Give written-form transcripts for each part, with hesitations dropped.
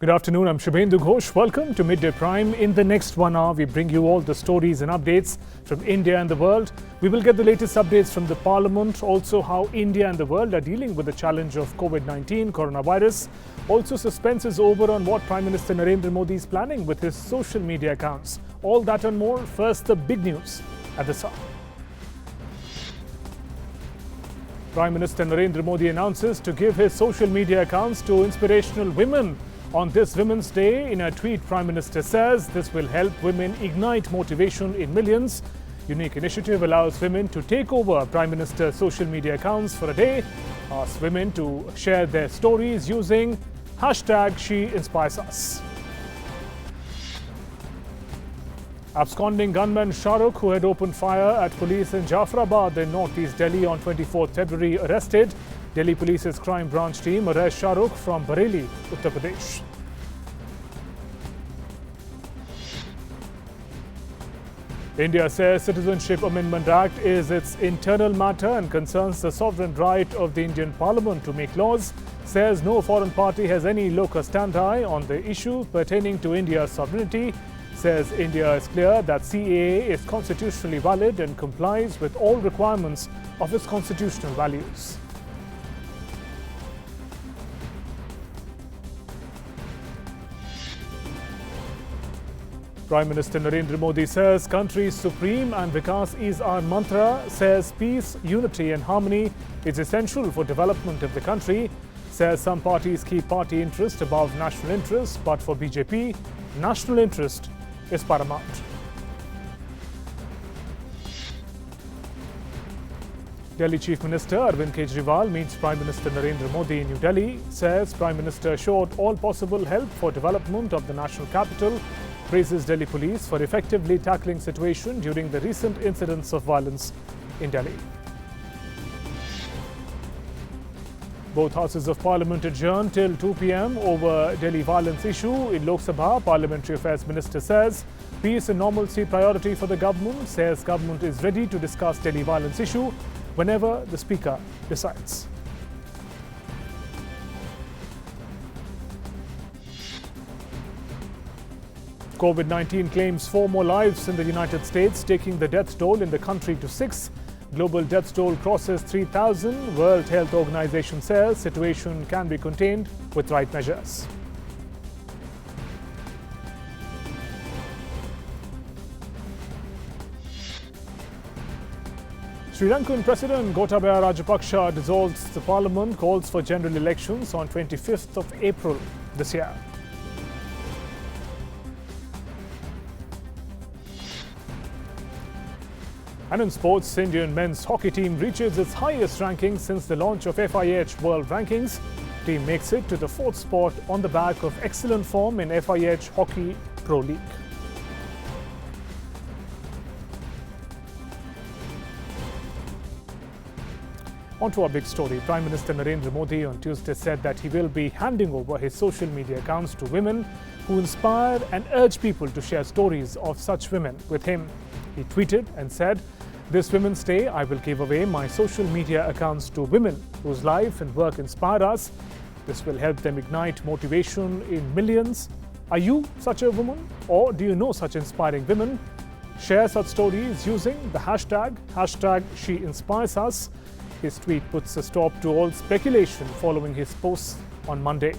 Good afternoon, I'm Shubhendu Ghosh. Welcome to Midday Prime. In the next 1 hour, we bring you all the stories and updates from India and the world. We will get the latest updates from the Parliament, also how India and the world are dealing with the challenge of COVID-19, coronavirus. Also, suspense is over on what Prime Minister Narendra Modi is planning with his social media accounts. All that and more. First, the big news at this hour. Prime Minister Narendra Modi announces to give his social media accounts to inspirational women. On this Women's Day, in a tweet, Prime Minister says this will help women ignite motivation in millions. Unique initiative allows women to take over Prime Minister's social media accounts for a day. Asks women to share their stories using hashtag #SheInspiresUs. Absconding gunman Shahrukh, who had opened fire at police in Jafrabad in northeast Delhi on 24th February, arrested. Delhi Police's crime branch team arrests Shahrukh from Bareilly, Uttar Pradesh. India says Citizenship Amendment Act is its internal matter and concerns the sovereign right of the Indian Parliament to make laws. Says no foreign party has any locus standi on the issue pertaining to India's sovereignty. Says India is clear that CAA is constitutionally valid and complies with all requirements of its constitutional values. Prime Minister Narendra Modi says country's supreme and Vikas is our mantra. Says peace, unity and harmony is essential for development of the country. Says some parties keep party interest above national interest, but for BJP, national interest is paramount. Delhi Chief Minister Arvind Kejriwal meets Prime Minister Narendra Modi in New Delhi. Says Prime Minister showed all possible help for development of the national capital. Praises Delhi Police for effectively tackling situation during the recent incidents of violence in Delhi. Both houses of Parliament adjourned till 2 p.m. over Delhi violence issue. In Lok Sabha, Parliamentary Affairs Minister says peace and normalcy priority for the government. Says government is ready to discuss Delhi violence issue whenever the Speaker decides. COVID-19 claims 4 more lives in the United States, taking the death toll in the country to 6. Global death toll crosses 3,000. World Health Organization says situation can be contained with right measures. Sri Lankan President Gotabaya Rajapaksa dissolves the parliament, calls for general elections on 25th of April this year. And in sports, Indian men's hockey team reaches its highest ranking since the launch of FIH World Rankings. Team makes it to the 4th spot on the back of excellent form in FIH Hockey Pro League. On to our big story. Prime Minister Narendra Modi on Tuesday said that he will be handing over his social media accounts to women who inspire and urge people to share stories of such women with him. He tweeted and said, "This Women's Day, I will give away my social media accounts to women whose life and work inspire us. This will help them ignite motivation in millions. Are you such a woman, or do you know such inspiring women? Share such stories using the hashtag #SheInspiresUs." His tweet puts a stop to all speculation following his post on Monday.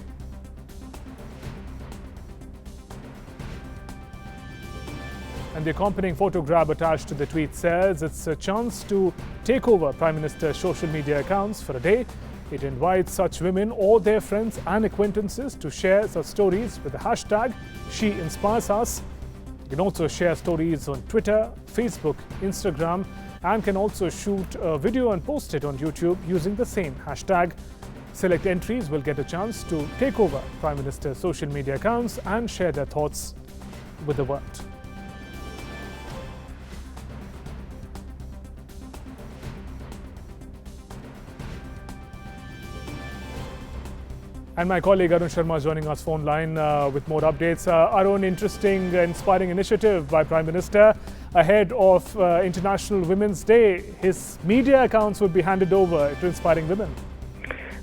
And the accompanying photograph attached to the tweet says it's a chance to take over Prime Minister's social media accounts for a day. It invites such women or their friends and acquaintances to share such stories with the hashtag #SheInspiresUs. You can also share stories on Twitter, Facebook, Instagram, and can also shoot a video and post it on YouTube using the same hashtag. Select entries will get a chance to take over Prime Minister's social media accounts and share their thoughts with the world. And my colleague Arun Sharma is joining us phone line with more updates. Arun, interesting, inspiring initiative by Prime Minister ahead of International Women's Day. His media accounts would be handed over to inspiring women.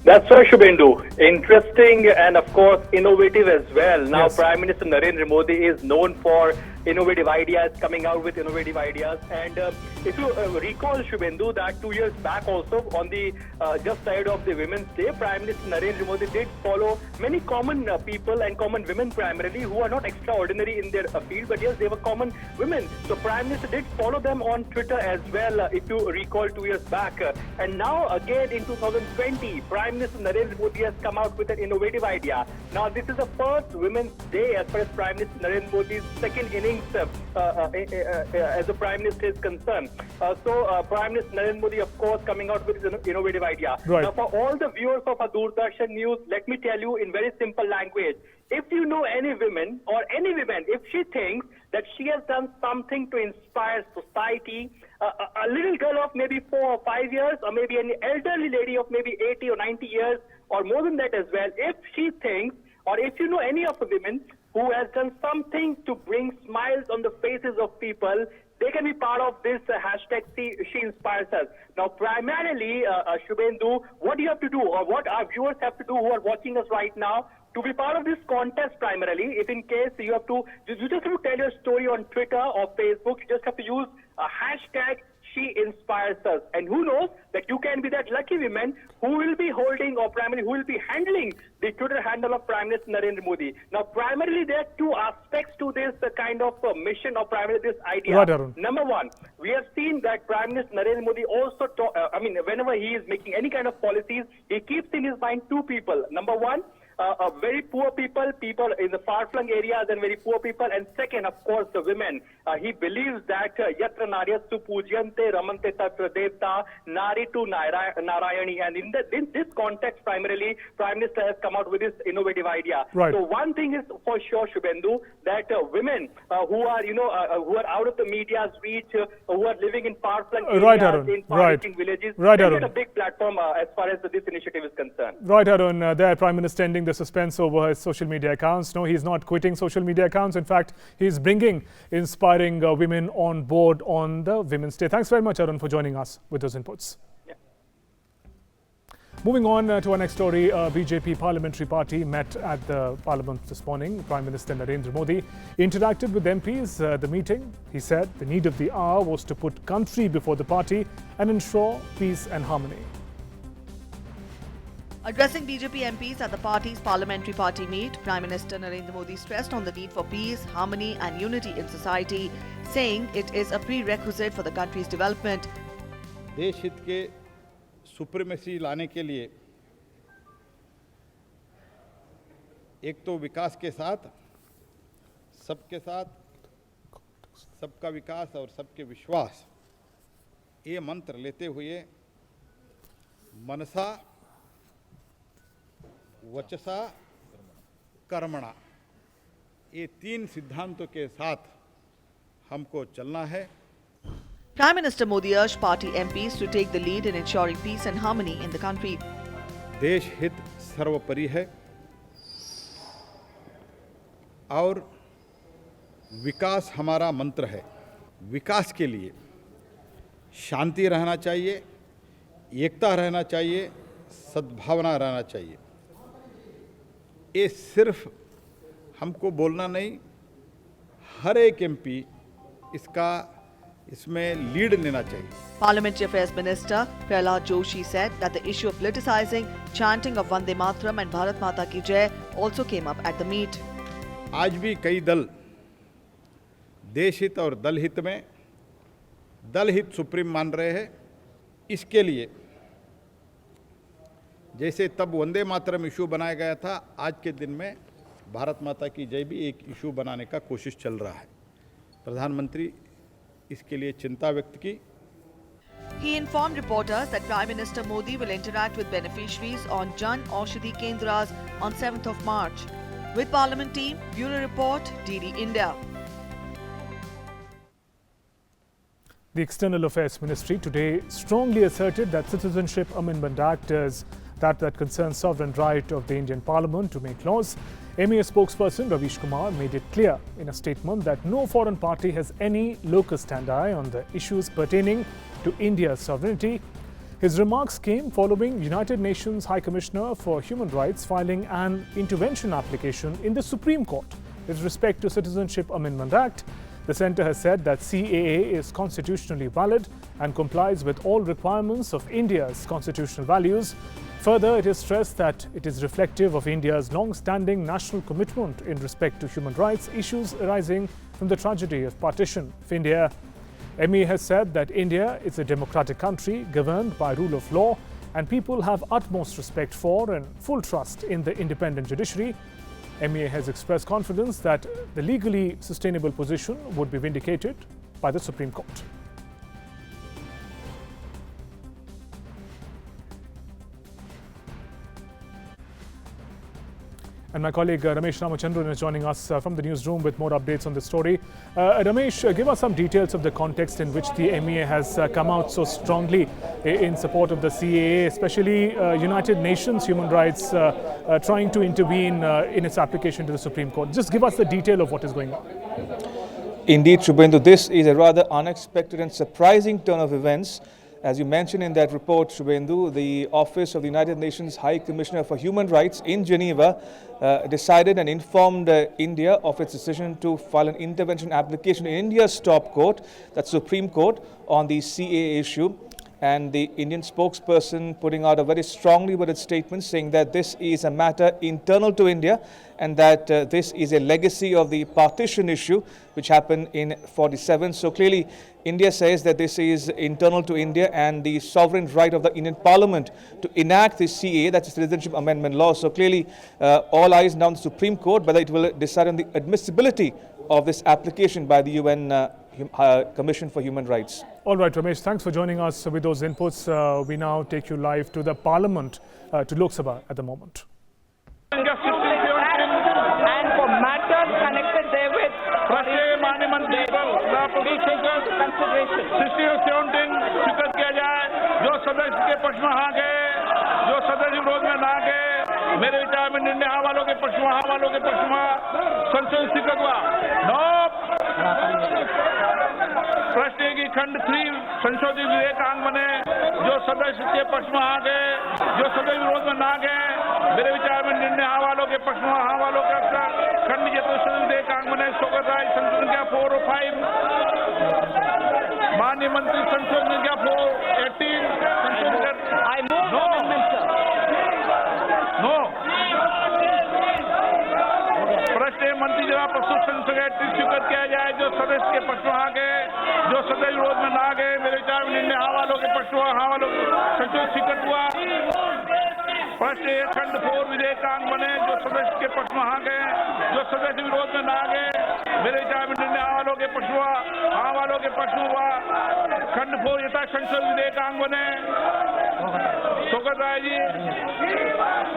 That's right, Shubhendu. Interesting and, of course, innovative as well. Now, Yes. Prime Minister Narendra Modi is known for innovative ideas, coming out with innovative ideas. And if you recall, Shubhendu, that 2 years back also, on the just side of the Women's Day, Prime Minister Narendra Modi did follow many common people and common women primarily, who are not extraordinary in their field, but yes, they were common women. So Prime Minister did follow them on Twitter as well, if you recall 2 years back. And now again in 2020, Prime Minister Narendra Modi has come out with an innovative idea. Now this is the first Women's Day as far as Prime Minister Narendra Modi's second innings as a Prime Minister is concerned. So Prime Minister Narendra Modi, of course, coming out with an innovative idea. Right. Now for all the viewers of Doordarshan News, let me tell you in very simple language. If you know any women or any woman, if she thinks that she has done something to inspire society, a little girl of maybe 4 or 5 years, or maybe an elderly lady of maybe 80 or 90 years, or more than that as well, if she thinks, or if you know any of the women who has done something to bring smiles on the faces of people, they can be part of this hashtag She Inspires Us. Now, primarily, Shubhendu, what you have to do, or what our viewers have to do who are watching us right now, to be part of this contest primarily, if in case you have to, you just have to tell your story on Twitter or Facebook, you just have to use a hashtag She Inspires Us. And who knows that you can be that lucky woman who will be holding, or primarily who will be handling the Twitter handle of Prime Minister Narendra Modi. Now, primarily there are two aspects to this kind of mission, or primarily this idea. Right, Arun. Number one, we have seen that Prime Minister Narendra Modi also, whenever he is making any kind of policies, he keeps in his mind two people. Number one, very poor people in the far-flung areas and very poor people. And second, of course, the women. He believes that yatra naryastu pujyante ramante tatra devta nari tu narayani. And in this context, primarily, Prime Minister has come out with this innovative idea. Right. So one thing is for sure, Shubhendu, that women who are, who are out of the media's reach, who are living in far-flung areas, Right, Arun. in Right. far-reaching villages, Right, they Arun. get a big platform as far as this initiative is concerned. Right, Arun. There, Prime Minister ending the suspense over his social media accounts. No, he's not quitting social media accounts. In fact, he's bringing inspiring women on board on the Women's Day. Thanks very much, Arun, for joining us with those inputs. Yeah. Moving on to our next story, BJP parliamentary party met at the parliament this morning. Prime Minister Narendra Modi interacted with MPs at the meeting. He said the need of the hour was to put country before the party and ensure peace and harmony. Addressing BJP MPs at the party's parliamentary party meet, Prime Minister Narendra Modi stressed on the need for peace, harmony and unity in society, saying it is a prerequisite for the country's development. देश हित के supremacy लाने के लिए एक तो विकास के साथ सबका विकास और सबके विश्वास, ये मंत्र लेते हुए मनसा वचसा कर्मणा, ये तीन सिद्धांतों के साथ हमको चलना है. Prime Minister Modi urged party MPs to take the lead in ensuring peace and harmony in the country. देश हित सर्वोपरि है और विकास हमारा मंत्र है. विकास के लिए शांति रहना चाहिए, एकता रहना चाहिए, सद्भावना रहना चाहिए. ये सिर्फ हमको बोलना नहीं, हर एक एमपी इसमें लीड लेना चाहिए. Parliamentary Affairs Minister Prahlad Joshi said that the issue of politicizing chanting of Vande Mataram and Bharat Mata Ki Jai also came up at the meet. आज भी कई दल देश हित और दल हित में दल हित सुप्रीम मान रहे हैं. इसके लिए जैसे तब वंदे मातरम इशू बनाया गया था, आज के दिन में भारत माता की जय भी एक इशू बनाने का कोशिश चल रहा है. प्रधानमंत्री इसके लिए चिंता व्यक्त की. He informed reporters that Prime Minister Modi will interact with beneficiaries on Jan Aushadhi Kendras on 7th of March. With Parliament team, Bureau Report, DD India. The External Affairs Ministry today strongly asserted that Citizenship Amendment Act is that concerns sovereign right of the Indian Parliament to make laws. MEA spokesperson Ravish Kumar made it clear in a statement that no foreign party has any locus standi on the issues pertaining to India's sovereignty. His remarks came following United Nations High Commissioner for Human Rights filing an intervention application in the Supreme Court with respect to Citizenship Amendment Act. The centre has said that CAA is constitutionally valid and complies with all requirements of India's constitutional values. Further, it is stressed that it is reflective of India's long-standing national commitment in respect to human rights issues arising from the tragedy of partition of India. MEA has said that India is a democratic country governed by rule of law and people have utmost respect for and full trust in the independent judiciary. MEA has expressed confidence that the legally sustainable position would be vindicated by the Supreme Court. And my colleague Ramesh Ramachandran is joining us from the newsroom with more updates on the story. Ramesh, give us some details of the context in which the MEA has come out so strongly in support of the CAA, especially United Nations Human Rights trying to intervene in its application to the Supreme Court. Just give us the detail of what is going on. Indeed, Shubhendu, this is a rather unexpected and surprising turn of events. As you mentioned in that report, Shubhendu, the Office of the United Nations High Commissioner for Human Rights in Geneva decided and informed India of its decision to file an intervention application in India's top court, that's Supreme Court, on the CAA issue. And the Indian spokesperson putting out a very strongly worded statement saying that this is a matter internal to India and that this is a legacy of the partition issue which happened in 47. So clearly India says that this is internal to India and the sovereign right of the Indian Parliament to enact the CAA, that's the Citizenship Amendment Law. So clearly all eyes now on the Supreme Court whether it will decide on the admissibility of this application by the UN Commission for Human Rights. All right, Ramesh, thanks for joining us with those inputs. We now take you live to the Parliament, to Lok Sabha at the moment. And for matters connected therewith, we take into consideration. 16 स्वीकृत किया जाए, जो सदस्य के पक्ष में हाँ गए, जो सदस्य विरोध में ना गए, मेरे विचार में निर्णय हाँ वालों के पक्ष में, हाँ वालों के पक्ष में संशोधन स्वीकृत हुआ। प्रश्न की खंड 3 संशोधित विधेयकांग बने, जो सदस्य के पक्ष में आ गए, जो सदस्य विरोध में ना गए, मेरे विचार में निर्णय हाँ वालों के पक्ष में, हाँ वालों के अक्सर खंड संशोधित विधेयकांग बने। स्वागत है संशोधन क्या 4 और 5, माननीय मंत्री संशोधन क्या 418 संशोधन। नो प्रश्न मंत्री जवाब प्रस्तुत संसद स्वीकृत किया जाए, जो सदस्य के पक्ष में आ गए, जो सदस्य विरोध में ना गए, मेरे विचार में निर्णय हाँ वालों के पक्ष में, हाँ वालों संशोधन स्वीकृत हुआ। प्रश्न खंड 4 विधेयकांग बने, जो सदस्य के पक्ष में हाँ गए, जो सदस्य विरोध में ना गए, मेरे विचार में निर्णय हाँ वालों के पक्ष में, हाँ वालों के पक्ष में हुआ। खंड 4 यथा संशोधित विधेयकांग बने। स्वागत राय जी,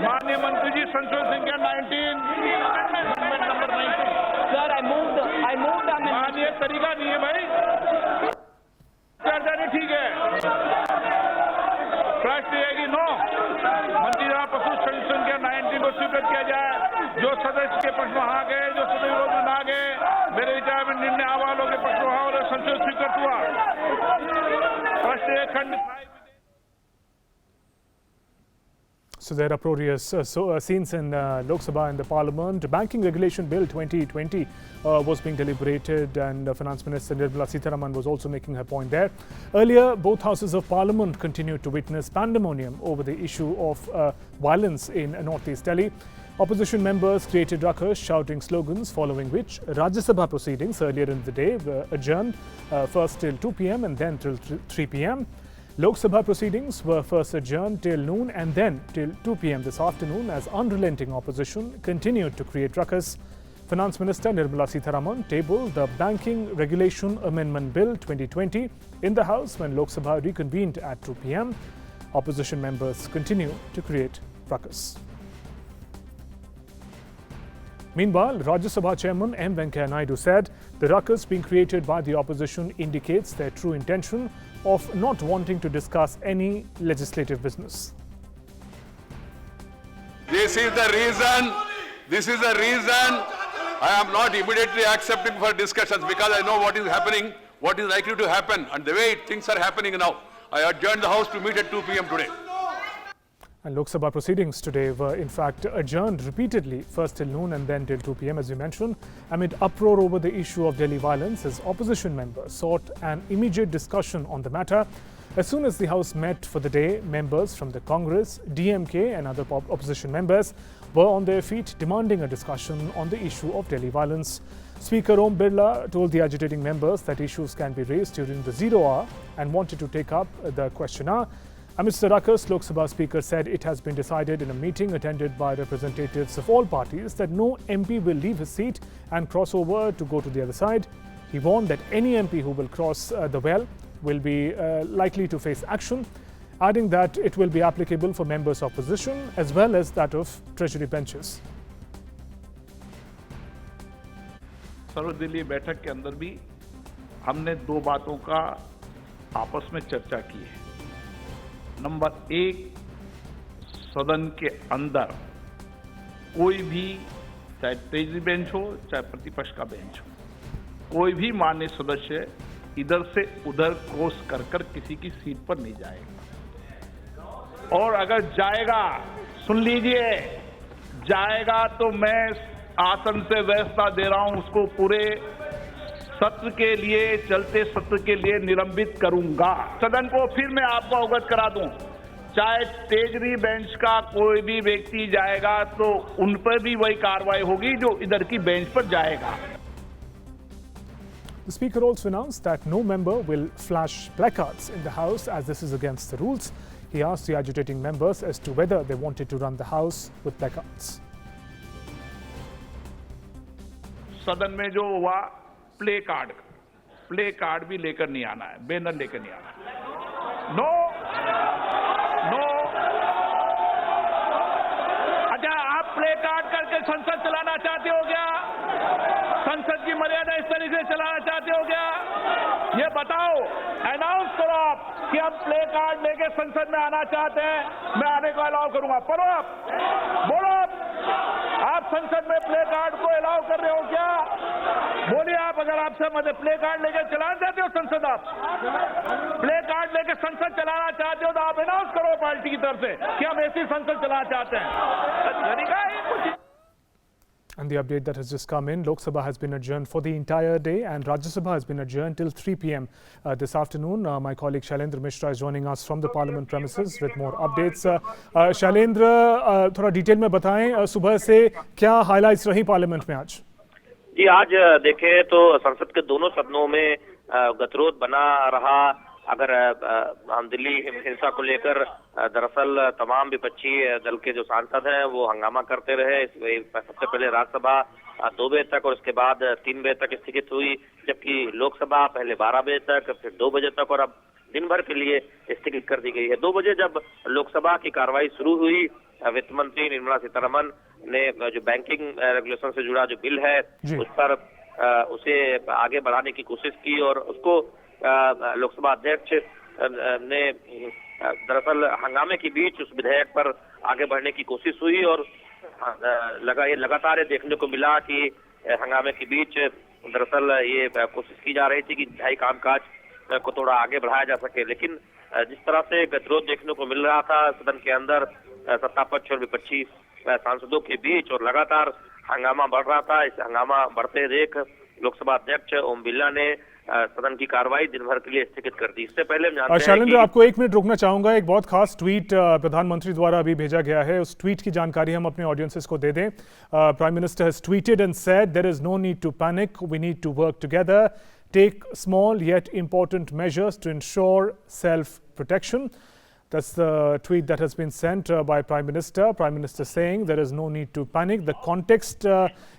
माननीय मंत्री जी, संशोधन संख्या 19 नंबर 19। सर, I moved माननीय तरीका नहीं है भाई, चर्चा नहीं ठीक है। प्रश्न है कि 9 मंत्री जवाब प्रस्तुत संशोधन संख्या 19 को स्वीकृत किया जाए, जो सदस्य के पक्ष में हाँ गए, जो सदस्य विरोध में ना गए, मेरे विचार में निर्णय हाँ वालों के पक्ष में, हाँ वालों संशोधन स्वीकृत हुआ। प्रश्न खंड 5। So there are uproarious scenes in Lok Sabha and the Parliament. Banking Regulation Bill 2020 was being deliberated, and Finance Minister Nirmala Sitharaman was also making her point there. Earlier, both houses of Parliament continued to witness pandemonium over the issue of violence in Northeast Delhi. Opposition members created ruckus, shouting slogans, following which Rajya Sabha proceedings earlier in the day were adjourned first till 2 p.m. and then till 3 p.m. Lok Sabha proceedings were first adjourned till noon and then till 2 p.m. this afternoon as unrelenting opposition continued to create ruckus. Finance Minister Nirmala Sitharaman tabled the Banking Regulation Amendment Bill 2020 in the House when Lok Sabha reconvened at 2 p.m. Opposition members continue to create ruckus. Meanwhile, Rajya Sabha Chairman M. Venkaiah Naidu said the ruckus being created by the opposition indicates their true intention of not wanting to discuss any legislative business. This is the reason I am not immediately accepting for discussions, because I know what is happening, what is likely to happen, and the way things are happening now. I adjourn the House to meet at 2 p.m. today. And Lok Sabha proceedings today were in fact adjourned repeatedly, first till noon and then till 2 p.m. as we mentioned, amid uproar over the issue of Delhi violence as opposition members sought an immediate discussion on the matter. As soon as the House met for the day, members from the Congress, DMK and other opposition members were on their feet demanding a discussion on the issue of Delhi violence. Speaker Om Birla told the agitating members that issues can be raised during the 0 hour and wanted to take up the question hour. Amidst the ruckus, Lok Sabha Speaker said it has been decided in a meeting attended by representatives of all parties that no MP will leave his seat and cross over to go to the other side. He warned that any MP who will cross the well will be likely to face action, adding that it will be applicable for members of opposition as well as that of treasury benches. सर्वदलीय बैठक के अंदर भी हमने दो बातों का आपस में चर्चा की है। नंबर एक, सदन के अंदर कोई भी, चाहे ट्रेजरी बेंच हो चाहे प्रतिपक्ष का बेंच हो, कोई भी माननीय सदस्य इधर से उधर क्रॉस कर किसी की सीट पर नहीं जाएगा। और अगर जाएगा, सुन लीजिए, जाएगा तो मैं आसन से व्यवस्था दे रहा हूं, उसको पूरे सत्र के लिए, चलते सत्र के लिए निलंबित करूंगा। सदन को फिर मैं आपको अवगत करा दूं, चाहे ट्रेजरी बेंच का कोई भी व्यक्ति जाएगा तो उन पर भी वही कार्रवाई होगी जो इधर की बेंच पर जाएगा। The Speaker also announced that no member will flash placards in the House as this is against the rules. He asked the agitating members as to whether they wanted to run the House with placards. सदन में जो हुआ, play card भी लेकर नहीं आना है, banner लेकर नहीं आना है। नो। अच्छा, आप प्ले कार्ड करके संसद चलाना चाहते हो क्या? संसद की मर्यादा इस तरीके से चलाना चाहते हो क्या? ये बताओ, अनाउंस करो आप कि हम प्ले कार्ड लेके संसद में आना चाहते हैं, मैं आने को अलाउ करूंगा। पढ़ो आप, बोलो आप संसद में प्ले कार्ड को अलाउ कर रहे हो क्या? बोलिए आप, अगर आपसे मदद प्ले कार्ड लेके चलाना चाहते हो संसद, आप प्ले कार्ड लेके संसद चलाना चाहते हो तो आप अनाउंस करो पार्टी की तरफ से कि हम ऐसी संसद चलाना चाहते हैं। And the update that has just come in, Lok Sabha has been adjourned for the entire day and Rajya Sabha has been adjourned till 3 p.m. This afternoon. My colleague Shailendra Mishra is joining us from the Parliament premises with more updates. Shailendra, थोड़ा detail में बताएं, सुबह से क्या highlights रही parliament में आज? जी, आज देखें तो संसद के दोनों सदनों में गतिरोध बना रहा। अगर हम दिल्ली हिंसा को लेकर दरअसल तमाम विपक्षी दल के जो सांसद हैं वो हंगामा करते रहे। सबसे पहले राज्यसभा 2 बजे तक और उसके बाद 3 बजे तक स्थगित हुई, जबकि लोकसभा पहले 12 बजे तक, फिर 2 बजे तक और अब दिन भर के लिए स्थगित कर दी गई है। 2 बजे जब लोकसभा की कार्रवाई शुरू हुई, वित्त मंत्री निर्मला सीतारमण ने जो बैंकिंग रेगुलेशन से जुड़ा जो बिल है उस पर उसे आगे बढ़ाने की कोशिश की और उसको लोकसभा अध्यक्ष ने दरअसल हंगामे के बीच उस विधेयक पर आगे बढ़ने की कोशिश हुई और लगातार ये देखने को मिला कि हंगामे के बीच दरअसल ये कोशिश की जा रही थी कि विधायी कामकाज को थोड़ा आगे बढ़ाया जा सके। लेकिन जिस तरह से गतिरोध देखने को मिल रहा था सदन के अंदर सत्ता पक्ष और विपक्षी सांसदों के बीच और लगातार हंगामा बढ़ रहा था, इस हंगामा बढ़ते देख लोकसभा अध्यक्ष ओम बिरला ने सदन की कार्रवाई दिन भर के लिए स्थगित कर दी। इससे पहले हम जानते हैं शैलेंद्र, आपको 1 मिनट रुकना चाहूंगा। एक बहुत खास ट्वीट प्रधानमंत्री द्वारा अभी भेजा गया है, उस ट्वीट की जानकारी हम अपने ऑडियंसेस को दे दें। Prime minister has tweeted and said there is no need to panic, we need to work together, take small yet important measures to ensure self-protection. That's the tweet that has been sent by Prime Minister. Prime Minister saying there is no need to panic. The context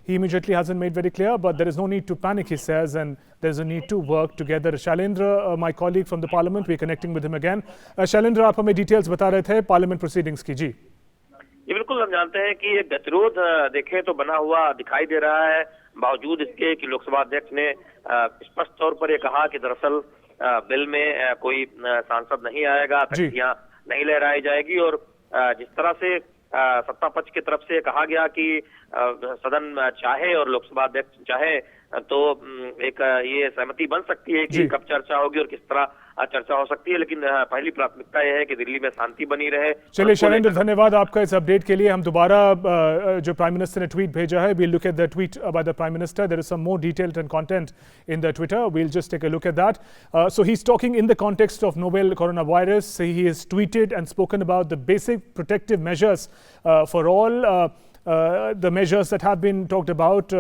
he immediately hasn't made very clear, but there is no need to panic, he says, and there's a need to work together. Shailendra, my colleague from the Parliament, we're connecting with him again. Shailendra, आप हमें details बता रहे थे Parliament proceedings की। जी बिल्कुल, हम जानते हैं कि ये गतिरोध देखें तो बना हुआ दिखाई दे रहा है, बावजूद इसके कि लोकसभा अध्यक्ष ने स्पष्ट तौर पर ये कहा कि दरअसल बिल में कोई सांसद नहीं आएगा, तख्तियां नहीं लहराई जाएगी और जिस तरह से सत्ता पक्ष की तरफ से कहा गया कि सदन चाहे और लोकसभा अध्यक्ष चाहे तो एक ये सहमति बन सकती है कि कब चर्चा होगी और किस तरह चर्चा हो सकती है, लेकिन पहली प्राथमिकता यह है कि दिल्ली में शांति बनी रहे। चलिए शैलेंद्र, धन्यवाद आपका इस अपडेट के लिए। हम दोबारा जो प्राइम मिनिस्टर ने ट्वीट भेजा है, we'll look at the tweet by the prime minister. There is some more detailed and content in the Twitter. We'll just take a look at that. So he's talking in the context of novel coronavirus. He has tweeted and spoken about the basic protective measures for all. The measures that have been talked about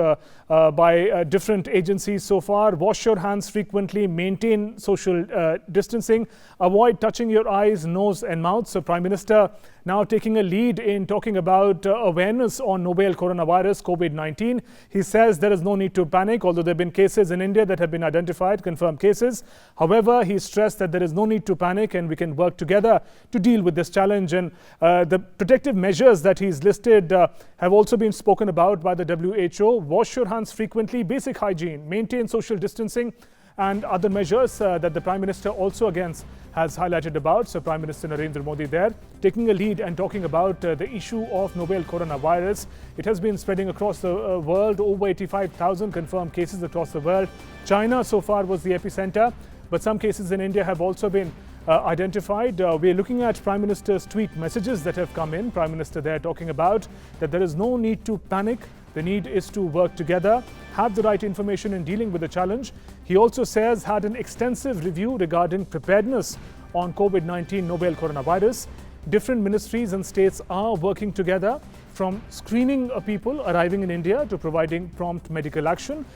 by different agencies so far: wash your hands frequently, maintain social distancing, avoid touching your eyes, nose and mouth. So Prime Minister now taking a lead in talking about awareness on novel coronavirus COVID-19. He says there is no need to panic, although there have been cases in India that have been identified, confirmed cases. However, he stressed that there is no need to panic and we can work together to deal with this challenge. And the protective measures that he's listed have also been spoken about by the WHO. Wash your hands frequently, basic hygiene, maintain social distancing, and other measures that the Prime Minister also again has highlighted about. So Prime Minister Narendra Modi there taking a lead and talking about the issue of novel coronavirus. It has been spreading across the world, over 85,000 confirmed cases across the world. China so far was the epicenter, but some cases in India have also been identified. We're looking at Prime Minister's tweet messages that have come in. Prime Minister there talking about that there is no need to panic. The need is to work together, have the right information in dealing with the challenge. He also says had an extensive review regarding preparedness on COVID-19 novel coronavirus. Different ministries and states are working together, from screening people arriving in India to providing prompt medical action.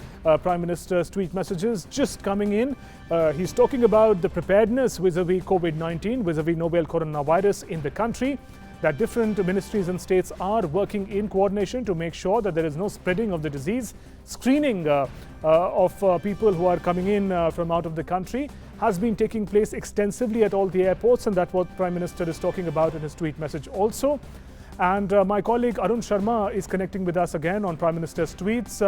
Prime Minister's tweet messages just coming in. He's talking about the preparedness vis-a-vis COVID-19, vis-a-vis novel coronavirus in the country, that different ministries and states are working in coordination to make sure that there is no spreading of the disease. Screening of people who are coming in from out of the country has been taking place extensively at all the airports, and that's what Prime Minister is talking about in his tweet message also. And my colleague Arun Sharma is connecting with us again on Prime Minister's tweets.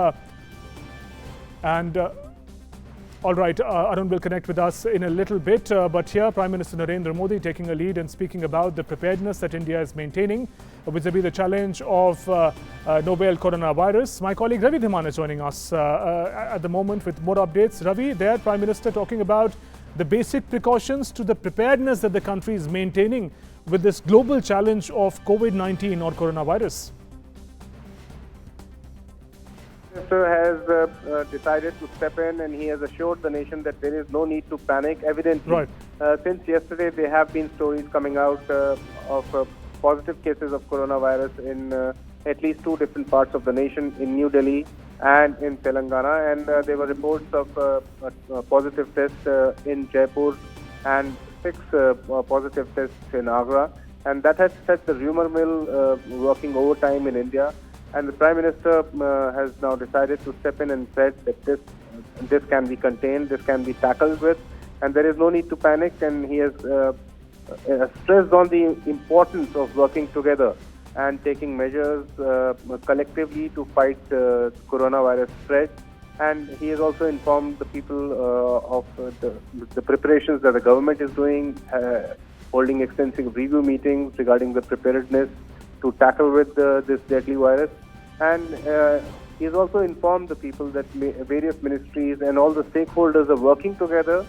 All right, Arun will connect with us in a little bit. But here, Prime Minister Narendra Modi taking a lead and speaking about the preparedness that India is maintaining vis-a-vis the challenge of novel coronavirus. My colleague Ravi Dhiman is joining us at the moment with more updates. Ravi, there, Prime Minister talking about the basic precautions to the preparedness that the country is maintaining with this global challenge of COVID-19 or coronavirus. Minister has decided to step in, and he has assured the nation that there is no need to panic. Evidently, right. Since yesterday, there have been stories coming out of positive cases of coronavirus in at least 2 different parts of the nation, in New Delhi and in Telangana. And there were reports of positive tests in Jaipur and 6 positive tests in Agra. And that has set the rumor mill working overtime in India. And the Prime Minister has now decided to step in and said that this can be contained, this can be tackled with, and there is no need to panic. And he has stressed on the importance of working together and taking measures collectively to fight coronavirus spread. And he has also informed the people of the preparations that the government is doing, holding extensive review meetings regarding the preparedness to tackle with this deadly virus. And he has also informed the people that various ministries and all the stakeholders are working together,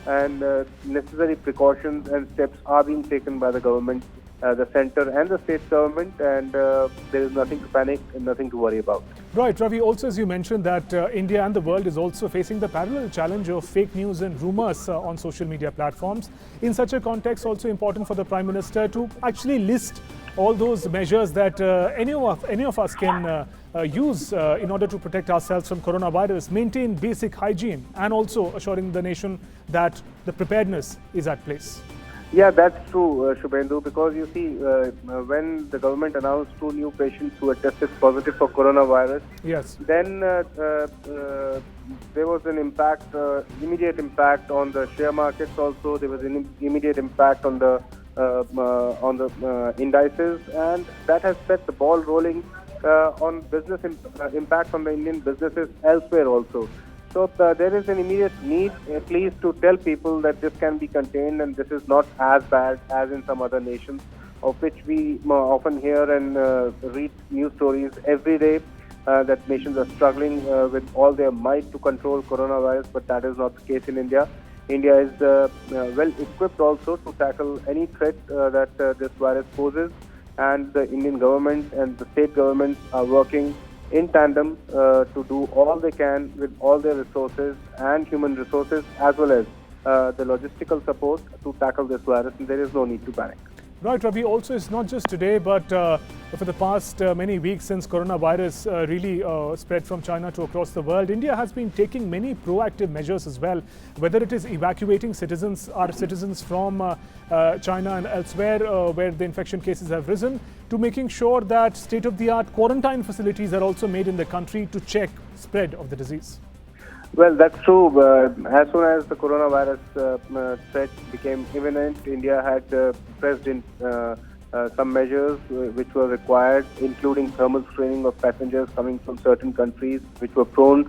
and necessary precautions and steps are being taken by the government, the centre and the state government, and there is nothing to panic and nothing to worry about. Right, Ravi, also as you mentioned that India and the world is also facing the parallel challenge of fake news and rumours on social media platforms. In such a context, also important for the Prime Minister to actually list all those measures that any of us can use in order to protect ourselves from coronavirus, maintain basic hygiene, and also assuring the nation that the preparedness is at place. Yeah, that's true, Shubhendu, because you see, when the government announced 2 new patients who had tested positive for coronavirus, yes, then there was an impact, immediate impact on the share markets. Also, there was an immediate impact on the indices, and that has set the ball rolling on business impact on the Indian businesses elsewhere also. So there is an immediate need, at least, to tell people that this can be contained and this is not as bad as in some other nations, of which we often hear and read news stories every day that nations are struggling with all their might to control coronavirus, but that is not the case in India. India is well equipped also to tackle any threat that this virus poses, and the Indian government and the state governments are working in tandem to do all they can with all their resources and human resources, as well as the logistical support to tackle this virus, and there is no need to panic. Right, Ravi. Also, it's not just today, but for the past many weeks since coronavirus really spread from China to across the world, India has been taking many proactive measures as well, whether it is evacuating our citizens from China and elsewhere where the infection cases have risen, to making sure that state-of-the-art quarantine facilities are also made in the country to check spread of the disease. Well, that's true. As soon as the coronavirus threat became imminent, India had pressed in some measures which were required, including thermal screening of passengers coming from certain countries which were prone,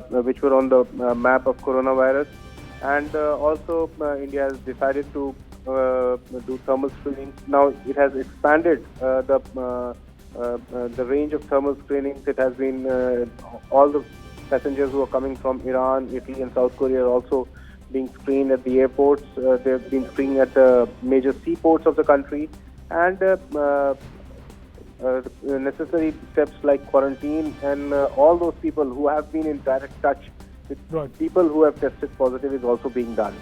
which were on the map of coronavirus. And also, India has decided to do thermal screening. Now, it has expanded the range of thermal screenings. It has been all the passengers who are coming from Iran, Italy and South Korea are also being screened at the airports. They've been screened at major seaports of the country, and necessary steps like quarantine and all those people who have been in direct touch with people who have tested positive is also being done.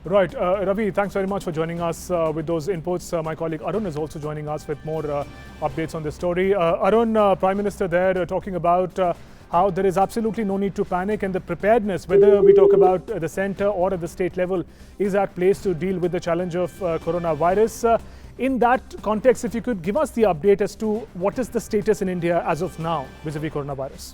Right. Ravi, thanks very much for joining us with those inputs. My colleague Arun is also joining us with more updates on this story. Arun, Prime Minister there talking about how there is absolutely no need to panic, and the preparedness, whether we talk about the centre or at the state level, is at place to deal with the challenge of coronavirus. In that context, if you could give us the update as to what is the status in India as of now vis-a-vis coronavirus.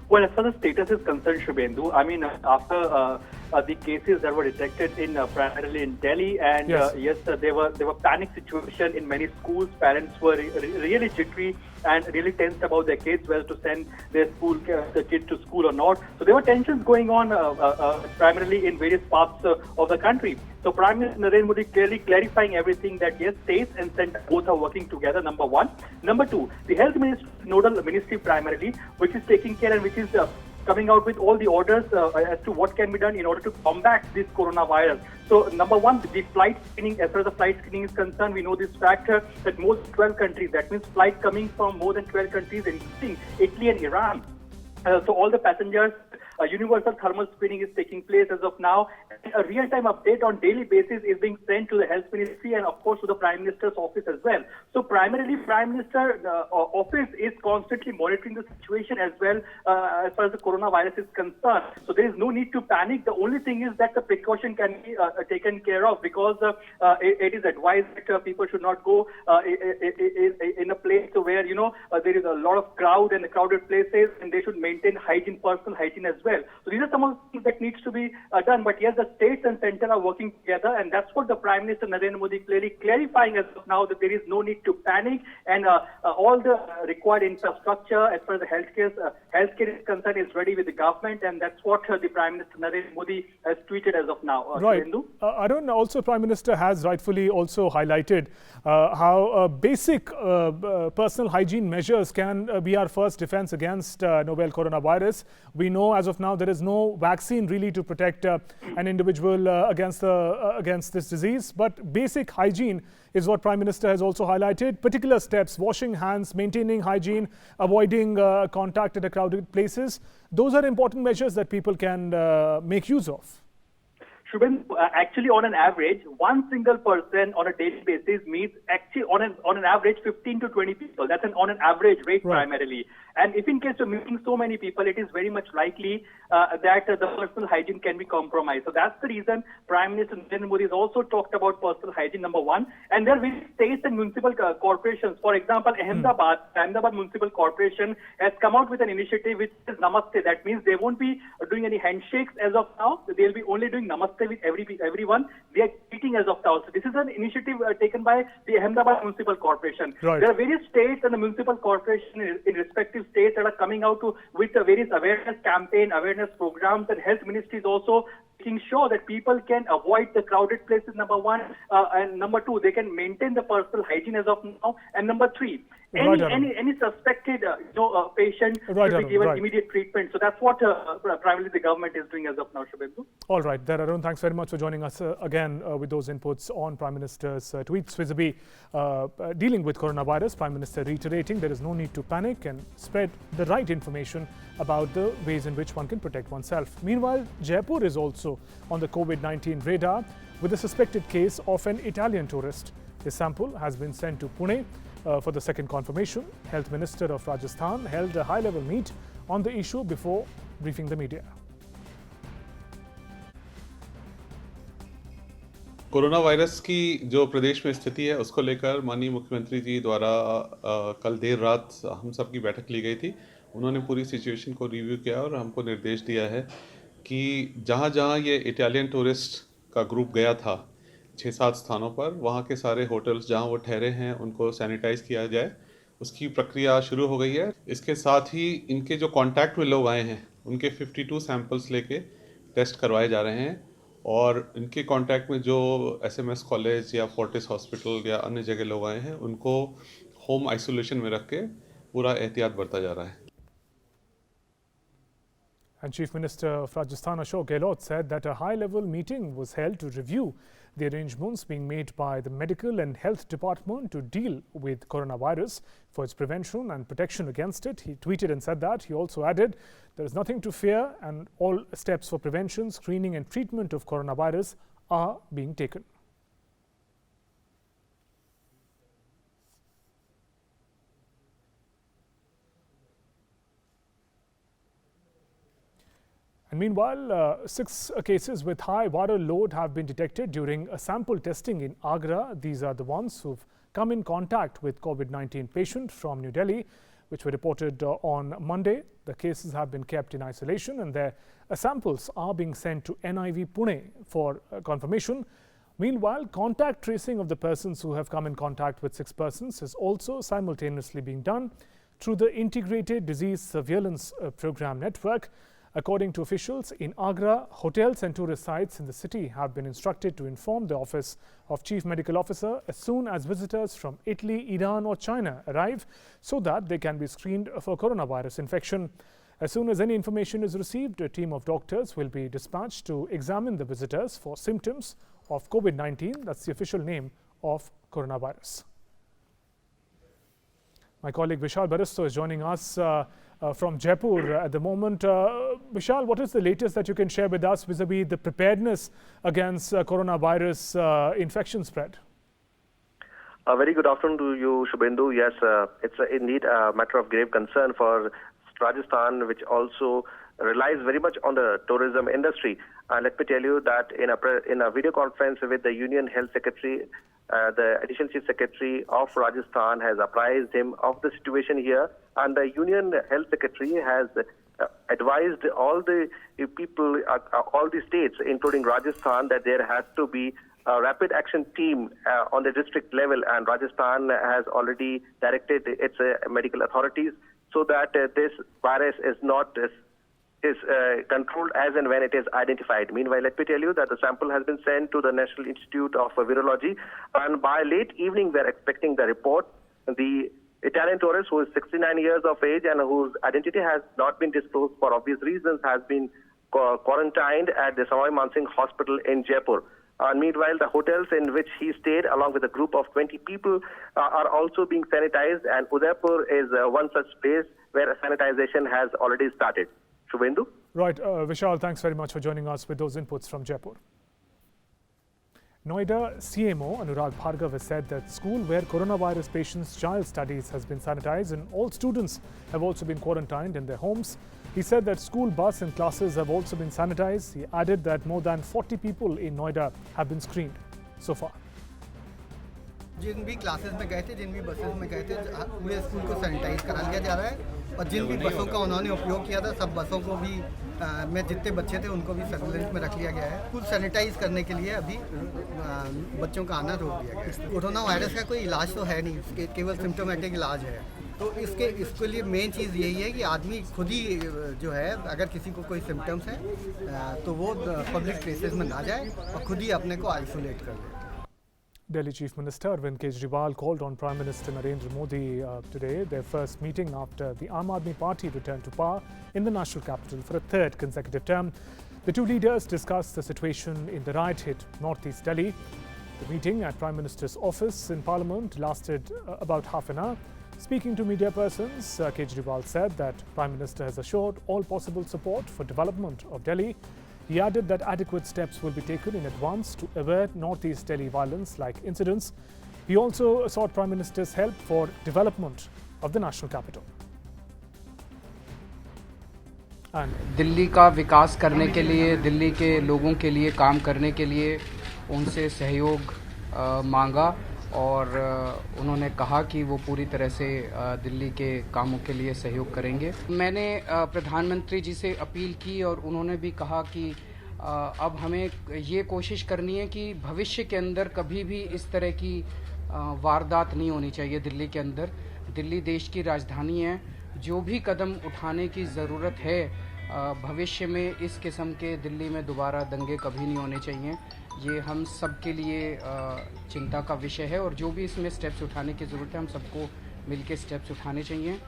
Well, as far as status is concerned, Shubhendu, I mean, after the cases that were detected in primarily in Delhi, and yes, there were panic situation in many schools. Parents were really jittery and really tensed about their kids, whether to send their kid to school or not. So there were tensions going on primarily in various parts of the country. So Prime Minister Narendra Modi clearly clarifying everything that yes, states and centre both are working together, number one. Number two, the health ministry, nodal ministry primarily, which is taking care and which is coming out with all the orders as to what can be done in order to combat this coronavirus. So number one, the flight screening, as far as the flight screening is concerned, we know this factor that more than 12 countries, that means flight coming from more than 12 countries, including Italy and Iran. So all the passengers, universal thermal screening is taking place as of now. And a real-time update on daily basis is being sent to the Health Ministry and, of course, to the Prime Minister's office as well. So primarily, Prime Minister's office is constantly monitoring the situation as well as far as the coronavirus is concerned. So there is no need to panic. The only thing is that the precaution can be taken care of, because it is advised that people should not go in a place where, you know, there is a lot of crowd and crowded places, and they should maintain hygiene, personal hygiene as well. So these are some of the things that needs to be done. But yes, the states and centre are working together, and that's what the Prime Minister Narendra Modi clearly clarifying as of now, that there is no need to panic, and all the required infrastructure as far as the healthcare is concerned is ready with the government, and that's what the Prime Minister Narendra Modi has tweeted as of now. Right. Arun, also Prime Minister has rightfully also highlighted how basic personal hygiene measures can be our first defense against novel coronavirus. We know as of now there is no vaccine really to protect an individual against this disease, but basic hygiene is what Prime Minister has also highlighted. Particular steps, washing hands, maintaining hygiene, avoiding contact at crowded places. Those are important measures that people can make use of. Shubhendu, actually on an average, one single person on a daily basis meets actually on an average 15 to 20 people. That's on an average rate primarily. And if in case of meeting so many people, it is very much likely that the personal hygiene can be compromised. So that's the reason Prime Minister Narendra Modi has also talked about personal hygiene, number one. And there are various states and municipal corporations. For example, Ahmedabad Municipal Corporation has come out with an initiative which is Namaste. That means they won't be doing any handshakes as of now. They'll be only doing Namaste with everyone. They are eating as of now. So this is an initiative taken by the Ahmedabad Municipal Corporation. Right. There are various states and the municipal corporation in respective states that are coming out with various awareness campaign, awareness programs, and health ministries also making sure that people can avoid the crowded places, number one, and number two, they can maintain the personal hygiene as of now, and number three, any suspected patient Right, should be given right. immediate treatment. So that's what primarily the government is doing as of now, Shubhendu. All right, there, Arun, thanks very much for joining us again with those inputs on Prime Minister's tweets vis-a-vis dealing with coronavirus. Prime Minister reiterating there is no need to panic and spread the right information about the ways in which one can protect oneself. Meanwhile, Jaipur is also on the COVID-19 radar with a suspected case of an Italian tourist. His sample has been sent to Pune for the second confirmation. Health Minister of Rajasthan held a high-level meet on the issue before briefing the media. Corona virus की जो प्रदेश में स्थिति है उसको लेकर माननीय मुख्यमंत्री जी द्वारा कल देर रात हम सब की बैठक ली गई थी। उन्होंने पूरी सिचुएशन को रिव्यू किया और हमको निर्देश दिया है कि जहां जहां ये इटालियन टूरिस्ट का ग्रुप गया था 6-7 स्थानों पर, वहां के सारे होटल्स जहां वो ठहरे हैं उनको सैनिटाइज किया जाए। उसकी प्रक्रिया शुरू हो गई है। इसके साथ ही इनके जो कांटेक्ट में लोग आए हैं उनके 52 सैंपल्स लेके टेस्ट करवाए जा रहे हैं और इनके कांटेक्ट में जो SMS कॉलेज या फोर्टिस हॉस्पिटल या अन्य जगह लोग आए हैं उनको होम आइसोलेशन में रख के पूरा एहतियात बरता जा रहा है। And Chief Minister of Rajasthan Ashok Gehlot said that a high-level meeting was held to review the arrangements being made by the Medical and Health Department to deal with coronavirus for its prevention and protection against it. He tweeted and said that. He also added there is nothing to fear and all steps for prevention, screening and treatment of coronavirus are being taken. And meanwhile, 6 cases with high viral load have been detected during a sample testing in Agra. These are the ones who've come in contact with COVID-19 patient from New Delhi, which were reported on Monday. The cases have been kept in isolation and their samples are being sent to NIV Pune for confirmation. Meanwhile, contact tracing of the persons who have come in contact with 6 persons is also simultaneously being done through the Integrated Disease Surveillance Program Network. According to officials in Agra, hotels and tourist sites in the city have been instructed to inform the Office of Chief Medical Officer as soon as visitors from Italy, Iran or China arrive so that they can be screened for coronavirus infection. As soon as any information is received, a team of doctors will be dispatched to examine the visitors for symptoms of COVID-19. That's the official name of coronavirus. My colleague Vishal Baristo is joining us from Jaipur at the moment. Vishal, what is the latest that you can share with us vis-a-vis the preparedness against coronavirus infection spread? A very good afternoon to you, Shubhendu. Yes, it's indeed a matter of grave concern for Rajasthan, which also relies very much on the tourism industry. Let me tell you that in a video conference with the Union Health Secretary, the Additional Chief Secretary of Rajasthan has apprised him of the situation here, and the Union Health Secretary has advised all the people, all the states, including Rajasthan, that there has to be a rapid action team on the district level, and Rajasthan has already directed its medical authorities so that this virus is not controlled as and when it is identified. Meanwhile, let me tell you that the sample has been sent to the National Institute of Virology, and by late evening we are expecting the report. The Italian tourist, who is 69 years of age and whose identity has not been disclosed for obvious reasons, has been quarantined at the Sawai Mansingh Hospital in Jaipur. Meanwhile, the hotels in which he stayed, along with a group of 20 people, are also being sanitized, and Udaipur is one such place where sanitization has already started. Shubhendu? Right. Vishal, thanks very much for joining us with those inputs from Jaipur. Noida CMO Anurag Bhargav has said that school where coronavirus patients' child studies has been sanitized and all students have also been quarantined in their homes. He said that school bus and classes have also been sanitized. He added that more than 40 people in Noida have been screened so far. जिन भी classes में गए थे, जिन भी buses में गए थे, पूरे school को सैनिटाइज करा लिया जा रहा है और जिन भी बसों का उन्होंने उपयोग किया था, सब बसों को भी में जितने बच्चे थे उनको भी सर्विलेंस में रख लिया गया है। स्कूल सैनिटाइज करने के लिए अभी बच्चों का आना रोक दिया गया है। कोरोना वायरस का कोई इलाज तो है नहीं, केवल सिम्टोमेटिक इलाज है। तो इसके लिए मेन चीज़ यही है कि आदमी खुद ही जो है, अगर किसी को कोई सिम्टम्स है तो वो पब्लिक प्लेसेस में ना जाए और खुद ही अपने को आइसोलेट कर ले। Delhi Chief Minister Arvind Kejriwal called on Prime Minister Narendra Modi today, their first meeting after the Aam Aadmi Party returned to power in the national capital for a third consecutive term. The two leaders discussed the situation in the riot-hit northeast Delhi. The meeting at Prime Minister's office in Parliament lasted about half an hour. Speaking to media persons, Kejriwal said that Prime Minister has assured all possible support for development of Delhi. He added that adequate steps will be taken in advance to avert northeast Delhi violence-like incidents. He also sought Prime Minister's help for development of the national capital. And Delhi का विकास करने के लिए, दिल्ली के लोगों के लिए काम करने के लिए उनसे सहयोग मांगा और उन्होंने कहा कि वो पूरी तरह से दिल्ली के कामों के लिए सहयोग करेंगे। मैंने प्रधानमंत्री जी से अपील की और उन्होंने भी कहा कि अब हमें ये कोशिश करनी है कि भविष्य के अंदर कभी भी इस तरह की वारदात नहीं होनी चाहिए दिल्ली के अंदर। दिल्ली देश की राजधानी है, जो भी कदम उठाने की ज़रूरत है भविष्य में इस किस्म के दिल्ली में दोबारा दंगे कभी नहीं होने चाहिए। ये हम सब के लिए चिंता का विषय है और जो भी इसमें स्टेप्स उठाने की ज़रूरत है हम सबको मिलकर स्टेप्स उठाने चाहिए।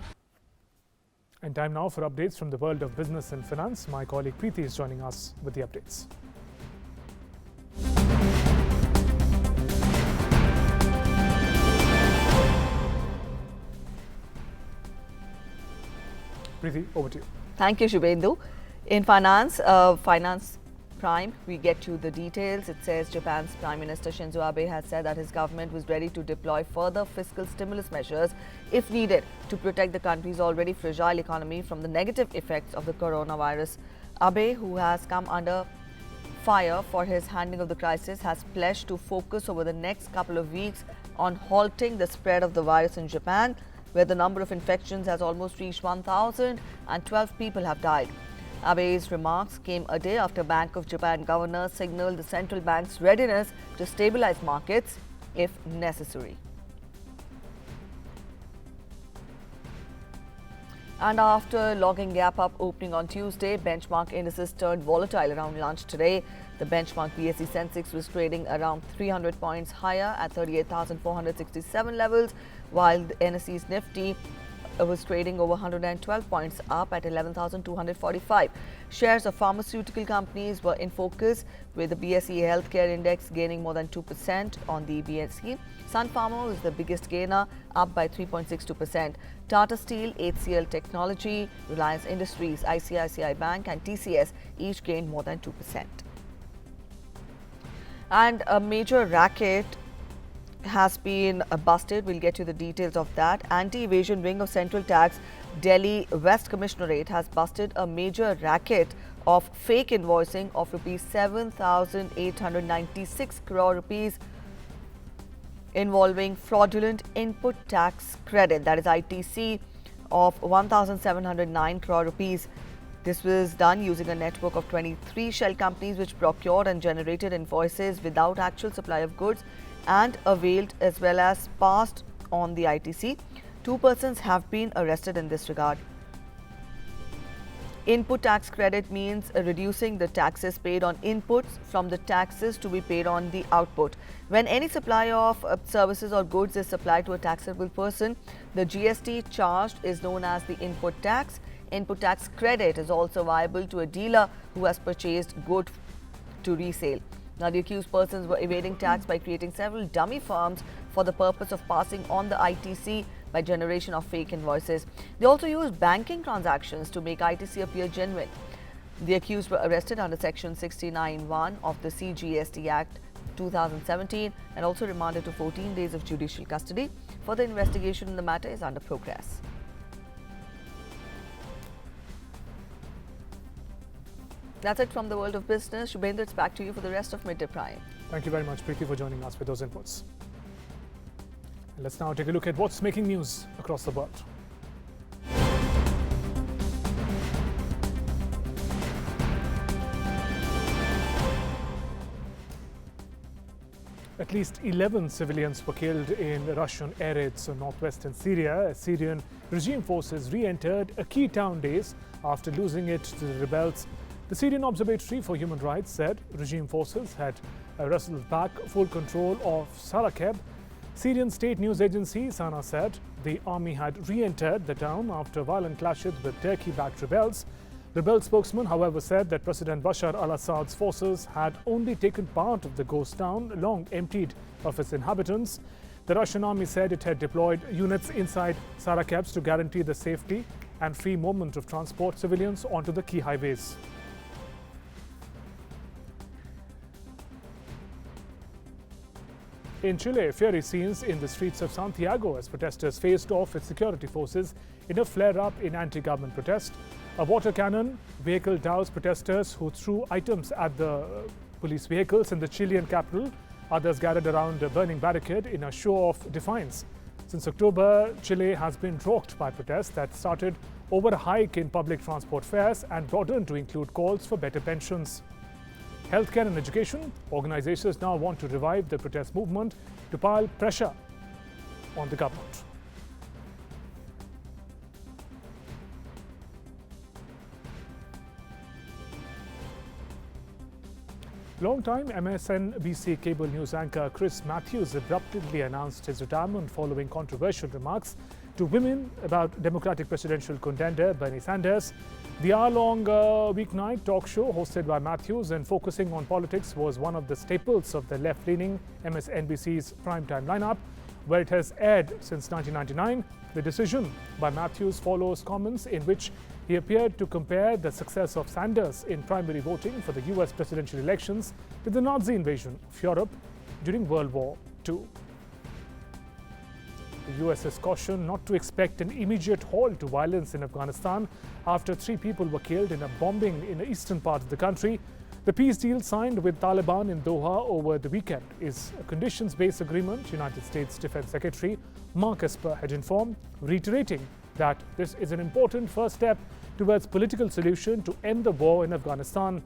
And time now for updates from the world of business and finance. My colleague Preeti is joining us with the updates. Preeti, over to you. Thank you, Shubhendu. In finance Prime, we get you the details. It says Japan's Prime Minister Shinzo Abe has said that his government was ready to deploy further fiscal stimulus measures if needed to protect the country's already fragile economy from the negative effects of the coronavirus. Abe, who has come under fire for his handling of the crisis, has pledged to focus over the next couple of weeks on halting the spread of the virus in Japan, where the number of infections has almost reached 1,000 and 12 people have died. Abe's remarks came a day after Bank of Japan governor signaled the central bank's readiness to stabilize markets if necessary. And after logging gap up opening on Tuesday, benchmark indices turned volatile around lunch today. The benchmark BSE Sensex was trading around 300 points higher at 38,467 levels, while the NSE's Nifty was trading over 112 points up at 11,245. Shares of pharmaceutical companies were in focus, with the BSE Healthcare Index gaining more than 2% on the BSE. Sun Pharma was the biggest gainer, up by 3.62%. Tata Steel, HCL Technology, Reliance Industries, ICICI Bank and TCS each gained more than 2%. And a major racket has been busted. We'll get you the details of that. Anti-evasion wing of Central Tax Delhi West Commissionerate has busted a major racket of fake invoicing of rupees 7,896 crore rupees involving fraudulent input tax credit, that is ITC, of 1,709 crore rupees. This was done using a network of 23 shell companies which procured and generated invoices without actual supply of goods and availed as well as passed on the ITC. 2 persons have been arrested in this regard. Input tax credit means reducing the taxes paid on inputs from the taxes to be paid on the output. When any supply of services or goods is supplied to a taxable person, the GST charged is known as the input tax. Input tax credit is also viable to a dealer who has purchased goods to resale. Now, the accused persons were evading tax by creating several dummy firms for the purpose of passing on the ITC by generation of fake invoices. They also used banking transactions to make ITC appear genuine. The accused were arrested under Section 69(1) of the CGST Act 2017 and also remanded to 14 days of judicial custody. Further investigation in the matter is under progress. That's it from the world of business. Shubhendu, it's back to you for the rest of Midday Prime. Thank you very much, Preeti, for joining us with those inputs. And let's now take a look at what's making news across the world. At least 11 civilians were killed in Russian air raids on northwestern Syria as Syrian regime forces re-entered a key town days after losing it to the rebels. The Syrian Observatory for Human Rights said regime forces had wrestled back full control of Sarakeb. Syrian state news agency Sana said the army had re-entered the town after violent clashes with Turkey-backed rebels. Rebel spokesman, however, said that President Bashar al-Assad's forces had only taken part of the ghost town, long emptied of its inhabitants. The Russian army said it had deployed units inside Sarakeb to guarantee the safety and free movement of transport civilians onto the key highways. In Chile, fiery scenes in the streets of Santiago as protesters faced off with security forces in a flare-up in anti-government protest. A water cannon vehicle doused protesters who threw items at the police vehicles in the Chilean capital. Others gathered around a burning barricade in a show of defiance. Since October, Chile has been rocked by protests that started over a hike in public transport fares and broadened to include calls for better pensions. Healthcare and education, organizations now want to revive the protest movement to pile pressure on the government. Long-time MSNBC cable news anchor Chris Matthews abruptly announced his retirement following controversial remarks to women about Democratic presidential contender Bernie Sanders. The hour-long weeknight talk show hosted by Matthews and focusing on politics was one of the staples of the left-leaning MSNBC's primetime lineup, where it has aired since 1999. The decision by Matthews follows comments in which he appeared to compare the success of Sanders in primary voting for the US presidential elections with the Nazi invasion of Europe during World War II. The US has cautioned not to expect an immediate halt to violence in Afghanistan after 3 people were killed in a bombing in the eastern part of the country. The peace deal signed with Taliban in Doha over the weekend is a conditions-based agreement, United States Defense Secretary Mark Esper had informed, reiterating that this is an important first step towards political solution to end the war in Afghanistan.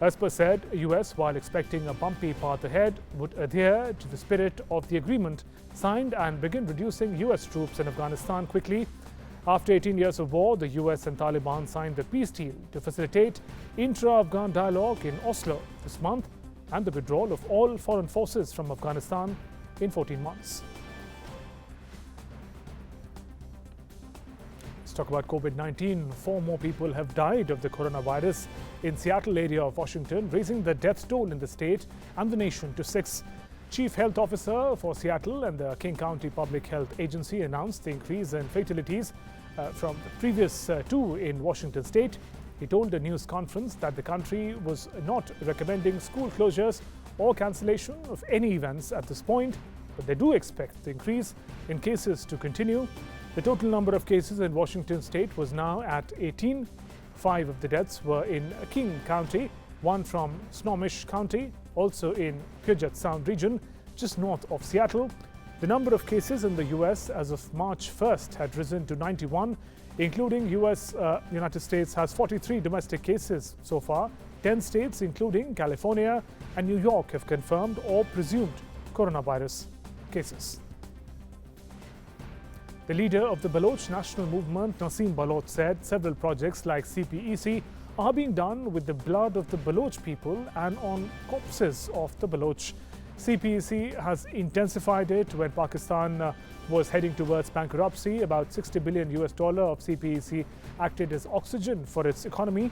Esper said the US, while expecting a bumpy path ahead, would adhere to the spirit of the agreement signed and begin reducing US troops in Afghanistan quickly. After 18 years of war, the US and Taliban signed the peace deal to facilitate intra-Afghan dialogue in Oslo this month and the withdrawal of all foreign forces from Afghanistan in 14 months. Let's talk about COVID-19. 4 more people have died of the coronavirus in Seattle area of Washington, raising the death toll in the state and the nation to 6. Chief Health Officer for Seattle and the King County Public Health Agency announced the increase in fatalities from the previous 2 in Washington state. He told a news conference that the country was not recommending school closures or cancellation of any events at this point, but they do expect the increase in cases to continue. The total number of cases in Washington state was now at 18. 5 of the deaths were in King County, 1 from Snohomish County, also in Puget Sound region, just north of Seattle. The number of cases in the US as of March 1st had risen to 91, including United States has 43 domestic cases so far. 10 states, including California and New York, have confirmed or presumed coronavirus cases. The leader of the Baloch National Movement, Naseem Baloch, said several projects like CPEC are being done with the blood of the Baloch people and on corpses of the Baloch. CPEC has intensified it when Pakistan was heading towards bankruptcy. About $60 billion of CPEC acted as oxygen for its economy.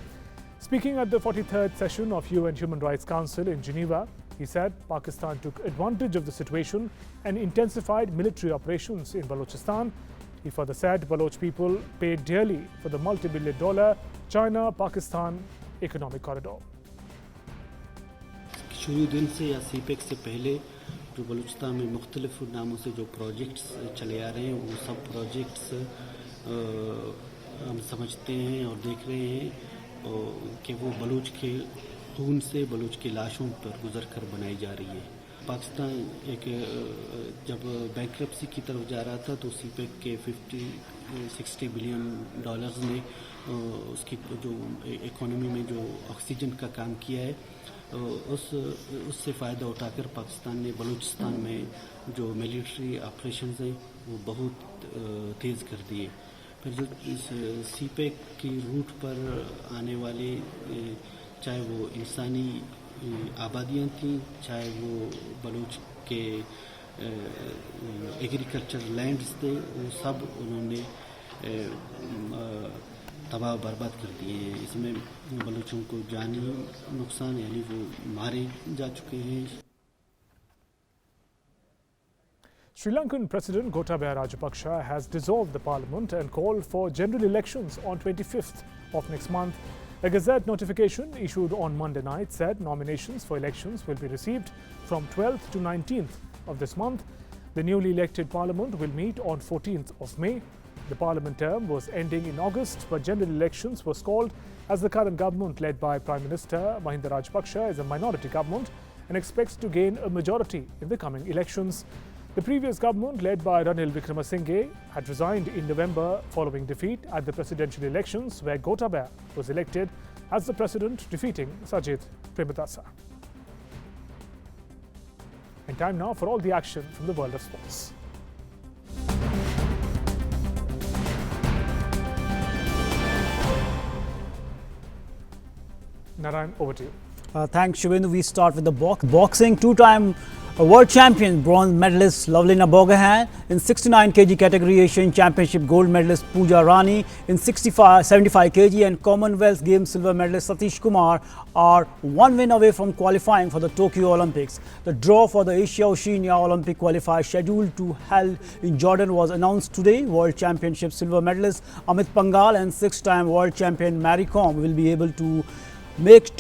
Speaking at the 43rd session of UN Human Rights Council in Geneva, he said Pakistan took advantage of the situation and intensified military operations in Balochistan. He further said Baloch people paid dearly for the multi-billion-dollar China-Pakistan economic corridor. शुरू दिन से या CPEC से पहले जो बलूचिस्तान में मुख्तलिफ नामों से जो प्रोजेक्ट्स चले आ रहे हैं वो सब प्रोजेक्ट्स हम समझते हैं और देख रहे हैं कि वो बलूच के खून से बलूच की लाशों पर गुजर कर बनाई जा रही है। पाकिस्तान एक जब बैंक्रप्सी की तरफ जा रहा था तो सीपेक के 50-60 बिलियन डॉलर्स ने उसकी जो इकोनॉमी में जो ऑक्सीजन का काम किया है उससे फ़ायदा उठाकर पाकिस्तान ने बलूचिस्तान में जो मिलिट्री ऑपरेशंस हैं वो बहुत तेज़ कर दिए। फिर जो इस सीपेक की रूट पर आने वाले चाहे वो इंसानी आबादियाँ थीं, चाहे वो बलूच के एग्रीकल्चर लैंड्स थे, वो सब उन्होंने तबाह बर्बाद कर दिए हैं। इसमें बलूचों को जानी नुकसान यानी वो मारे जा चुके हैं। Sri Lankan President Gotabaya Rajapaksa has dissolved the parliament and called for general elections on 25th of next month. A Gazette notification issued on Monday night said nominations for elections will be received from 12th to 19th of this month. The newly elected parliament will meet on 14th of May. The parliament term was ending in August, but general elections was called as the current government led by Prime Minister Mahinda Rajapaksa is a minority government and expects to gain a majority in the coming elections. The previous government, led by Ranil Wickremesinghe, had resigned in November following defeat at the presidential elections, where Gotabaya was elected as the president, defeating Sajid Premadasa. And time now for all the action from the world of sports. Narayan, over to you. Thanks, Shubhendu. We start with the boxing. Two-time world champion, bronze medalist Lovelina Borgohain in 69 kg category, Asian Championship gold medalist Pooja Rani in 75 kg and Commonwealth Games silver medalist Satish Kumar are one win away from qualifying for the Tokyo Olympics. The draw for the Asia-Oceania Olympic qualifier scheduled to held in Jordan was announced today. World Championship silver medalist Amit Pangal and six-time world champion Mary Kom will be able to make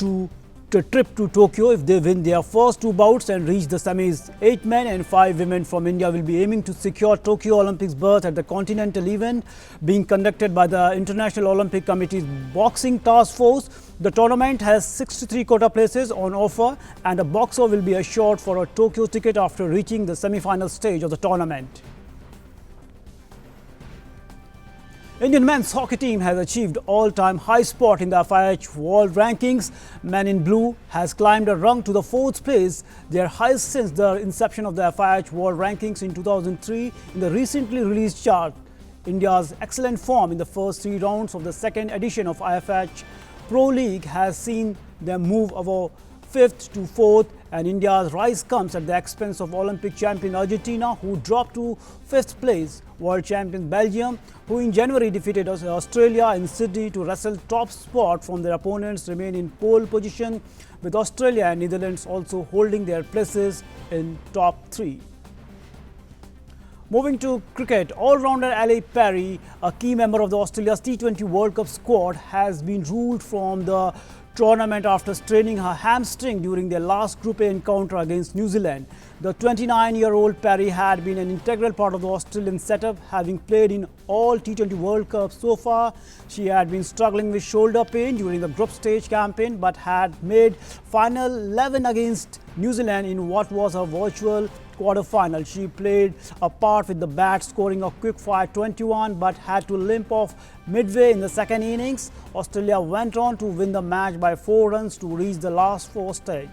a trip to Tokyo if they win their first two bouts and reach the semis. 8 men and 5 women from India will be aiming to secure Tokyo Olympics berth at the continental event being conducted by the International Olympic Committee's Boxing Task Force. The tournament has 63 quota places on offer and a boxer will be assured for a Tokyo ticket after reaching the semi-final stage of the tournament. Indian men's hockey team has achieved all-time high spot in the FIH World Rankings. Men in Blue has climbed a rung to the 4th place, their highest since the inception of the FIH World Rankings in 2003. In the recently released chart, India's excellent form in the first 3 rounds of the second edition of IFH Pro League has seen them move above 5th to 4th, and India's rise comes at the expense of Olympic champion Argentina, who dropped to 5th place. World champion Belgium, who in January defeated Australia in Sydney to wrestle top spot from their opponents, remain in pole position, with Australia and Netherlands also holding their places in top 3. Moving to cricket, all-rounder Ali Perry, a key member of the Australia's T20 World Cup squad, has been ruled from the tournament after straining her hamstring during their last Group A encounter against New Zealand. The 29-year-old Perry had been an integral part of the Australian setup, having played in all T20 World Cups so far. She had been struggling with shoulder pain during the group stage campaign, but had made final 11 against New Zealand in what was her virtual quarter-final. She played a part with the bat, scoring a quick-fire 21, but had to limp off midway in the second innings. Australia went on to win the match by 4 runs to reach the last 4 stage.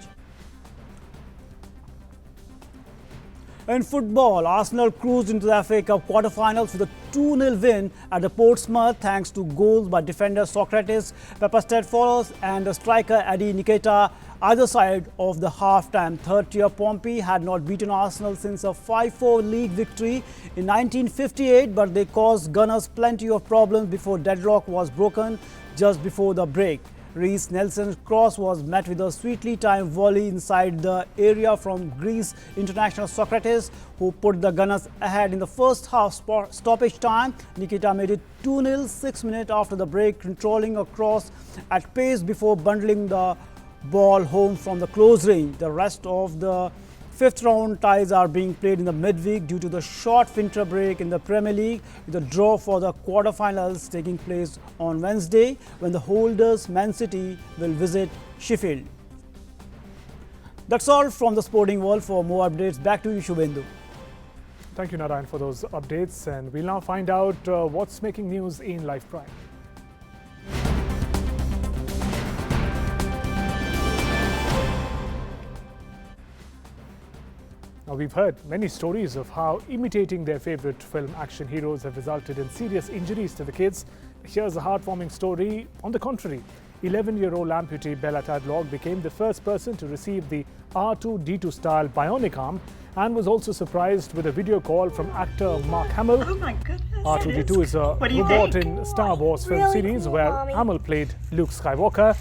In football, Arsenal cruised into the FA Cup quarter-finals with a 2-0 win at the Portsmouth thanks to goals by defender Socrates Papastathopoulos and the striker Eddie Nketiah either side of the half-time. Third-tier Pompey had not beaten Arsenal since a 5-4 league victory in 1958, but they caused Gunners plenty of problems before deadlock was broken just before the break. Reece Nelson's cross was met with a sweetly timed volley inside the area from Greece international Socrates, who put the Gunners ahead in the first half stoppage time. Nketiah made it 2-0 6 minutes after the break, controlling a cross at pace before bundling the ball home from the close range. The rest of the 5th round ties are being played in the midweek due to the short winter break in the Premier League, with a draw for the quarterfinals taking place on Wednesday when the holders Man City will visit Sheffield. That's all from the sporting world. For more updates, back to you, Shubhendu. Thank you, Narayan, for those updates, and we'll now find out what's making news in Live Prime. Now, we've heard many stories of how imitating their favorite film action heroes have resulted in serious injuries to the kids. Here's a heartwarming story on the contrary. 11-year-old amputee Bella Tadlock became the first person to receive the R2-D2 style bionic arm and was also surprised with a video call from actor Mark Hamill. Oh my goodness. R2-D2 is a robot in Star Wars film series where Hamill played Luke Skywalker.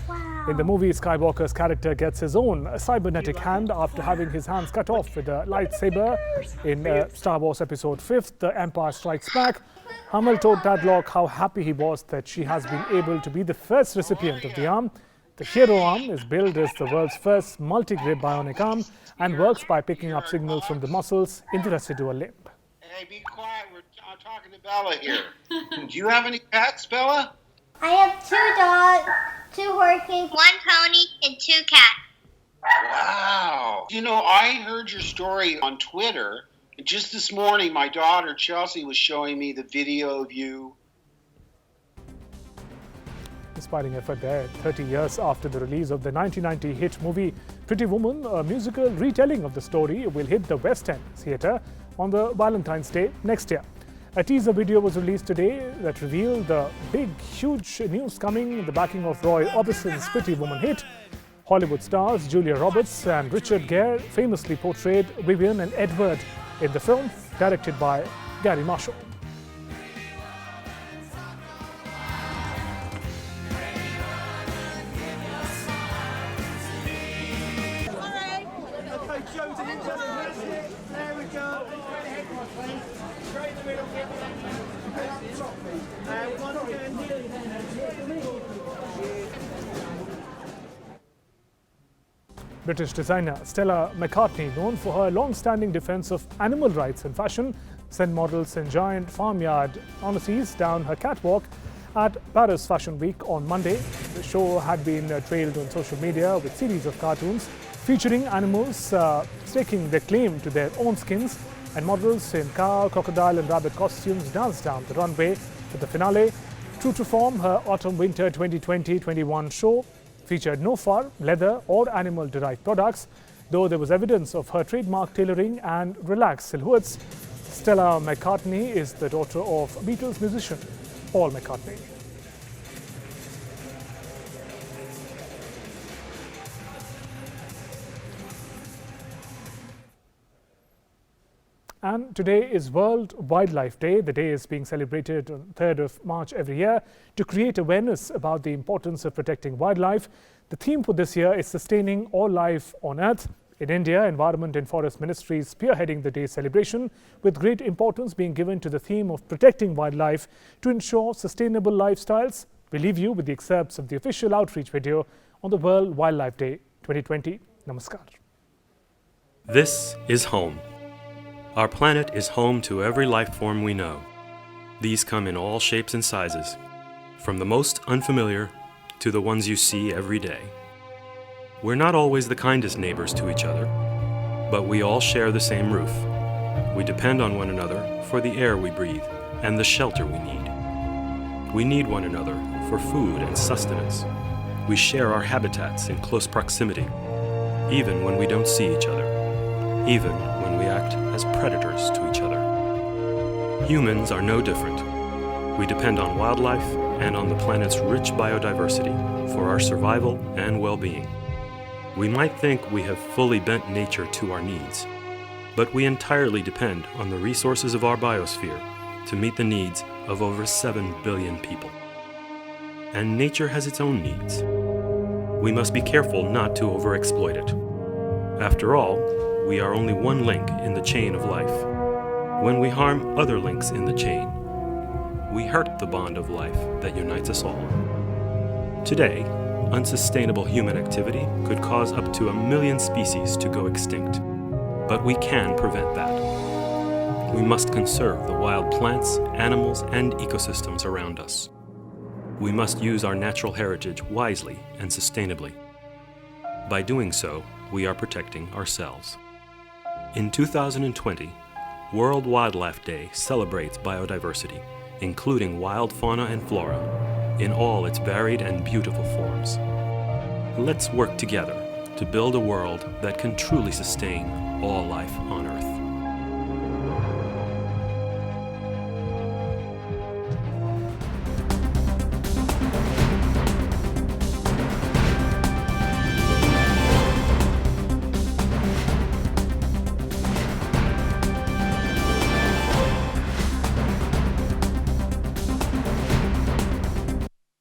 In the movie, Skywalker's character gets his own cybernetic hand after having his hands cut off with a lightsaber. In Star Wars Episode 5, The Empire Strikes Back, Hamill told Tadlock how happy he was that she has been able to be the first recipient of the arm. The hero arm is billed as the world's first multi-grip bionic arm and works by picking up signals from the muscles in the residual limb. Hey, be quiet. I'm talking to Bella here. Do you have any pets, Bella? I have 2 dogs, 2 horses, 1 pony, and 2 cats. Wow. You know, I heard your story on Twitter. Just this morning, my daughter, Chelsea, was showing me the video of you. Inspiring effort there. 30 years after the release of the 1990 hit movie Pretty Woman, a musical retelling of the story will hit the West End Theatre on the Valentine's Day next year. A teaser video was released today that revealed the big, huge news coming in the backing of Roy Orbison's Pretty Woman hit. Hollywood stars Julia Roberts and Richard Gere famously portrayed Vivian and Edward in the film, directed by Gary Marshall. British designer Stella McCartney, known for her long-standing defense of animal rights in fashion, sent models in giant farmyard onesies down her catwalk at Paris Fashion Week on Monday. The show had been trailed on social media with a series of cartoons featuring animals staking their claim to their own skins, and models in cow, crocodile and rabbit costumes danced down the runway for the finale. True to form, her Autumn-Winter 2020-21 show featured no fur, leather or animal-derived products, though there was evidence of her trademark tailoring and relaxed silhouettes. Stella McCartney is the daughter of Beatles musician Paul McCartney. And today is World Wildlife Day. The day is being celebrated on 3rd of March every year to create awareness about the importance of protecting wildlife. The theme for this year is sustaining all life on Earth. In India, Environment and Forest Ministry is spearheading the day's celebration, with great importance being given to the theme of protecting wildlife to ensure sustainable lifestyles. We leave you with the excerpts of the official outreach video on the World Wildlife Day 2020. Namaskar. This is home. Our planet is home to every life form we know. These come in all shapes and sizes, from the most unfamiliar to the ones you see every day. We're not always the kindest neighbors to each other, but we all share the same roof. We depend on one another for the air we breathe and the shelter we need. We need one another for food and sustenance. We share our habitats in close proximity, even when we don't see each other, even when we act as predators to each other. Humans are no different. We depend on wildlife and on the planet's rich biodiversity for our survival and well-being. We might think we have fully bent nature to our needs, but we entirely depend on the resources of our biosphere to meet the needs of over 7 billion people. And nature has its own needs. We must be careful not to overexploit it. After all, we are only one link in the chain of life. When we harm other links in the chain, we hurt the bond of life that unites us all. Today, unsustainable human activity could cause up to 1 million species to go extinct. But we can prevent that. We must conserve the wild plants, animals, and ecosystems around us. We must use our natural heritage wisely and sustainably. By doing so, we are protecting ourselves. In 2020, World Wildlife Day celebrates biodiversity, including wild fauna and flora, in all its varied and beautiful forms. Let's work together to build a world that can truly sustain all life on Earth.